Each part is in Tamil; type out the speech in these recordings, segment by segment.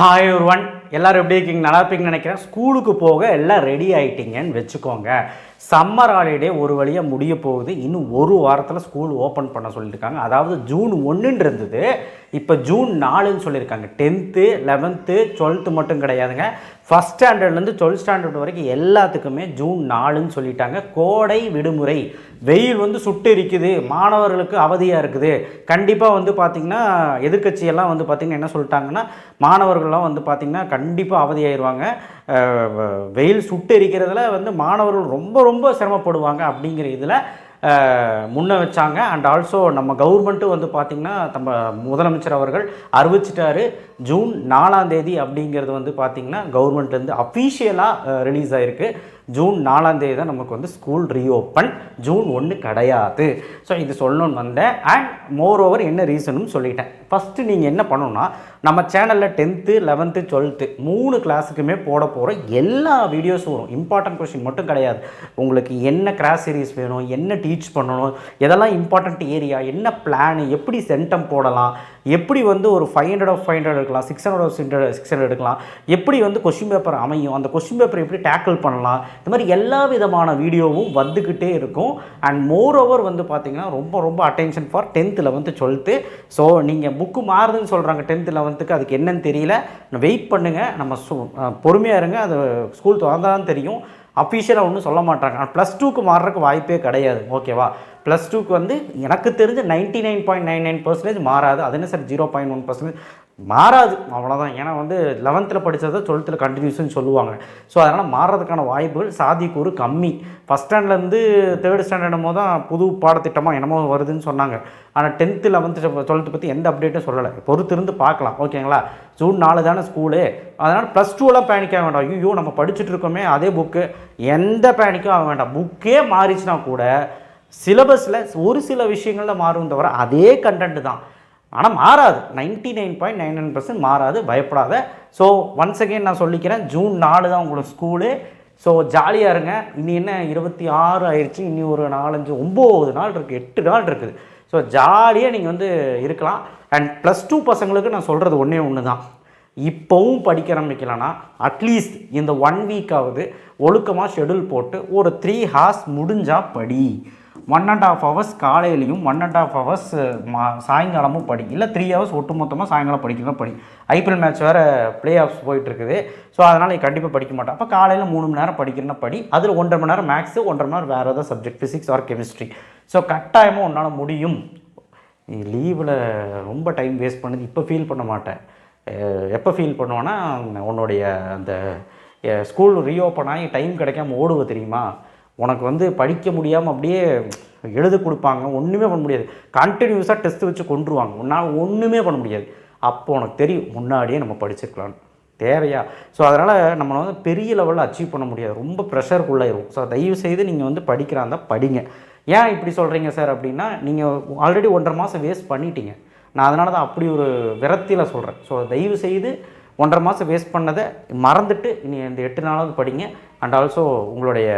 ஹாய் ஒருவன் எல்லோரும் எப்படி இருக்கீங்க? நல்லா இருப்பீங்கன்னு நினைக்கிறேன். ஸ்கூலுக்கு போக எல்லாம் ரெடி ஆகிட்டீங்கன்னு வச்சுக்கோங்க. சம்மர் ஹாலிடே ஒரு வழியாக முடிய போகுது. இன்னும் ஒரு வாரத்தில் ஸ்கூல் ஓப்பன் பண்ண சொல்லியிருக்காங்க. அதாவது ஜூன் 1 இருந்தது, இப்போ ஜூன் 4ன்னு சொல்லியிருக்காங்க. 10th 11th 12th மட்டும் கிடையாதுங்க, ஃபஸ்ட் ஸ்டாண்டர்ட்லேருந்து 12th ஸ்டாண்டர்ட் வரைக்கும் எல்லாத்துக்குமே ஜூன் 4ன்னு சொல்லிட்டாங்க. கோடை விடுமுறை. வெயில் வந்து சுட்டு இருக்குது, மாணவர்களுக்கு அவதியாக இருக்குது. கண்டிப்பாக வந்து பார்த்திங்கன்னா எதிர்கட்சியெல்லாம் வந்து பார்த்திங்கன்னா என்ன சொல்லிட்டாங்கன்னா, மாணவர்கள்லாம் வந்து பார்த்திங்கன்னா கண்டிப்பாக அவதியாயிருவாங்க. வெயில் சுட்டு எரிக்கிறதுல வந்து மாணவர்கள் ரொம்ப ரொம்ப சிரமப்படுவாங்க அப்படிங்கிற இதில் முன்ன வச்சாங்க. அண்ட் ஆல்சோ நம்ம கவர்மெண்ட்டும் வந்து பார்த்திங்கன்னா நம்ம முதலமைச்சர் அவர்கள் அறிவிச்சிட்டாரு. ஜூன் 4ஆம் தேதி அப்படிங்கிறது வந்து பார்த்திங்கன்னா கவர்மெண்ட்லேருந்து அஃபீஷியலாக ரிலீஸ் ஆகிருக்கு. ஜூன் 4ஆம் தேதி தான் நமக்கு வந்து ஸ்கூல் ரீஓப்பன், ஜூன் 1 கிடையாது. ஸோ இது சொல்லணும்னு வந்தேன். அண்ட் மோர் ஓவர் என்ன ரீசனும் சொல்லிட்டேன். ஃபஸ்ட்டு நீங்கள் என்ன பண்ணணும்னா, நம்ம சேனலில் 10th 11th 12th 3 கிளாஸுக்குமே போட போகிற எல்லா வீடியோஸும் வரும். இம்பார்ட்டன்ட் கொஷின் மட்டும் கிடையாது. உங்களுக்கு என்ன கிராஸ் சீரீஸ் வேணும், என்ன டீச் பண்ணணும், எதெல்லாம் இம்பார்ட்டன்ட் ஏரியா, என்ன பிளான், எப்படி சென்டம் போடலாம், எப்படி வந்து ஒரு 500 of 500 எடுக்கலாம், 600 of 600 எடுக்கலாம், எப்படி வந்து கொஷின் பேப்பர் அமையும், அந்த கொஷின் பேப்பர் எப்படி டேக்கிள் பண்ணலாம், இந்த மாதிரி எல்லா விதமான வீடியோவும் வந்துக்கிட்டே இருக்கும். அண்ட் மோர் ஓவர் வந்து பார்த்திங்கன்னா ரொம்ப ரொம்ப attention for 10th 11th 12th. So நீங்கள் புக்கு மாறுதுன்னு சொல்கிறாங்க 10th 11th, அதுக்கு என்னன்னு தெரியல. வெயிட் பண்ணுங்கள், நம்ம பொறுமையாக இருங்க. அது ஸ்கூல் திறந்தாதான் தெரியும். அஃபீஷியலாக ஒன்றும் சொல்ல மாட்டாங்க. ஆனால் +2க்கு மாறுறதுக்கு வாய்ப்பே கிடையாது. ஓகேவா? +2க்கு வந்து எனக்கு தெரிஞ்சு 99.99% மாறாது. அது என்ன சார் 0.1% மாறாது, அவ்வளோதான். ஏன்னா வந்து 11th படித்ததை 12th கண்டினியூஸ்ன்னு சொல்லுவாங்க. ஸோ அதனால் மாறுறதுக்கான வாய்ப்புகள் சாத்தியக்கூறு கம்மி. ஃபஸ்ட் ஸ்டாண்டர்ட்லேருந்து 3rd ஸ்டாண்டர்டும் போது தான் புது பாடத்திட்டமாக என்னமோ வருதுன்னு சொன்னாங்க. ஆனால் 10th 11th 12th பற்றி எந்த அப்டேட்டும் சொல்லலை. பொறுத்திருந்து பார்க்கலாம். ஓகேங்களா? ஜூன் 4 தானே ஸ்கூலு. அதனால் +2லாம் பேனிக் ஆக வேண்டாம். ஐயோ நம்ம படிச்சுட்டு இருக்கோமே அதே புக்கு, எந்த பேனிக்கும் ஆக வேண்டாம். புக்கே மாறிச்சுனா கூட சிலபஸில் ஒரு சில விஷயங்களில் மாறும் தவிர அதே கண்டென்ட் தான். ஆனால் மாறாது, 99.99% மாறாது, பயப்படாத. ஸோ ஒன்ஸ் அகெயின் நான் சொல்லிக்கிறேன், ஜூன் 4 தான் உங்களுக்கு ஸ்கூலு. ஸோ ஜாலியாக இருங்க. இனி என்ன 26 ஆயிடுச்சு, இனி ஒரு 4 5 9 நாள் இருக்குது, 8 நாள் இருக்குது. ஸோ ஜாலியாக நீங்கள் வந்து இருக்கலாம். அண்ட் +2 பசங்களுக்கு நான் சொல்கிறது ஒன்று தான், இப்போவும் படிக்க ஆரம்பிக்கலன்னா அட்லீஸ்ட் இந்த 1 வீக்காவது ஒழுக்கமாக ஷெடியூல் போட்டு ஒரு 3 hours முடிஞ்சால் படி. 1.5 hours காலையிலையும் 1.5 hours சாயங்காலமும் படி. இல்லை 3 hours ஒட்டு மொத்தமாக சாயங்காலம் படிக்கலாம் படி. ஐபிஎல் மேட்ச் வேறு ப்ளே ஆஃப்ஸ் போயிட்டுருக்குது. ஸோ அதனால் நீ கண்டிப்பாக படிக்க மாட்டேன். அப்போ காலையில் 3 மணி நேரம் படிக்கிறேன்னா படி. அதில் 1.5 மணி நேரம் மேக்ஸு, 1.5 மணி நேரம் வேறு ஏதாவது subject, physics R chemistry. So கட்டாயமாக உன்னால் முடியும். நீ லீவில் ரொம்ப டைம் வேஸ்ட் பண்ணது இப்போ ஃபீல் பண்ண மாட்டேன். எப்போ ஃபீல் பண்ணுவேன்னா, உன்னுடைய அந்த ஸ்கூல் ரீஓப்பன் ஆகி டைம் கிடைக்காம ஓடுவ தெரியுமா? உனக்கு வந்து படிக்க முடியாமல் அப்படியே எழுத கொடுப்பாங்க, ஒன்றுமே பண்ண முடியாது. கண்டினியூஸாக டெஸ்ட் வச்சு கொண்டுருவாங்க, உன்னால் ஒன்றுமே பண்ண முடியாது. அப்போ உனக்கு தெரியும் முன்னாடியே நம்ம படிச்சிருக்கலான்னு. தேவையா? ஸோ அதனால் நம்ம வந்து பெரிய லெவலில் அச்சீவ் பண்ண முடியாது, ரொம்ப ப்ரெஷருக்குள்ளாயிரும். ஸோ தயவுசெய்து நீங்கள் வந்து படிக்கிறாந்தா படிங்க. ஏன் இப்படி சொல்கிறீங்க சார் அப்படின்னா, நீங்கள் ஆல்ரெடி 1.5 மாதம் வேஸ்ட் பண்ணிட்டீங்க. நான் அதனால தான் அப்படி ஒரு விரக்தியில் சொல்கிறேன். ஸோ தயவுசெய்து 1.5 மாதம் வேஸ்ட் பண்ணதை மறந்துட்டு இனி இந்த 8 நாளாவது படிங்க. அண்ட் ஆல்சோ உங்களுடைய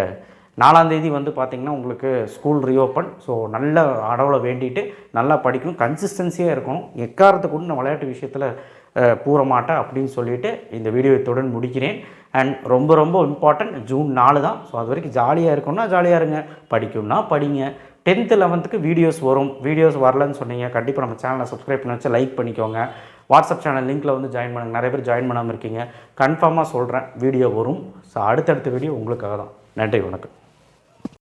4ஆம் தேதி வந்து பார்த்திங்கன்னா உங்களுக்கு ஸ்கூல் ரீஓப்பன். ஸோ நல்ல அளவில் வேண்டிட்டு நல்லா படிக்கணும், கன்சிஸ்டன்சியாக இருக்கணும். எக்காரத்துக்கு கூட நான் விளையாட்டு விஷயத்தில் கூற மாட்டேன் அப்படின்னு சொல்லிவிட்டு இந்த வீடியோ இத்துடன் முடிக்கிறேன். அண்ட் ரொம்ப ரொம்ப இம்பார்ட்டன்ட், ஜூன் 4 தான். ஸோ அது வரைக்கும் ஜாலியாக இருக்கணும்னா ஜாலியாக இருங்க, படிக்கணும்னா படிங்க. 10th 11th வீடியோஸ் வரும். வீடியோஸ் வரலன்னு சொன்னீங்க, கண்டிப்பாக நம்ம சேனலை சப்ஸ்கிரைப் பண்ணி வச்சு லைக் பண்ணிக்கோங்க. வாட்ஸ்அப் சேனல் லிங்க்கில் வந்து ஜாயின் பண்ணுங்கள். நிறைய பேர் ஜாயின் பண்ணாமல் இருக்கீங்க. கன்ஃபார்மாக சொல்கிறேன், வீடியோ வரும். ஸோ அடுத்தடுத்த வீடியோ உங்களுக்காக தான். நன்றி, வணக்கம்.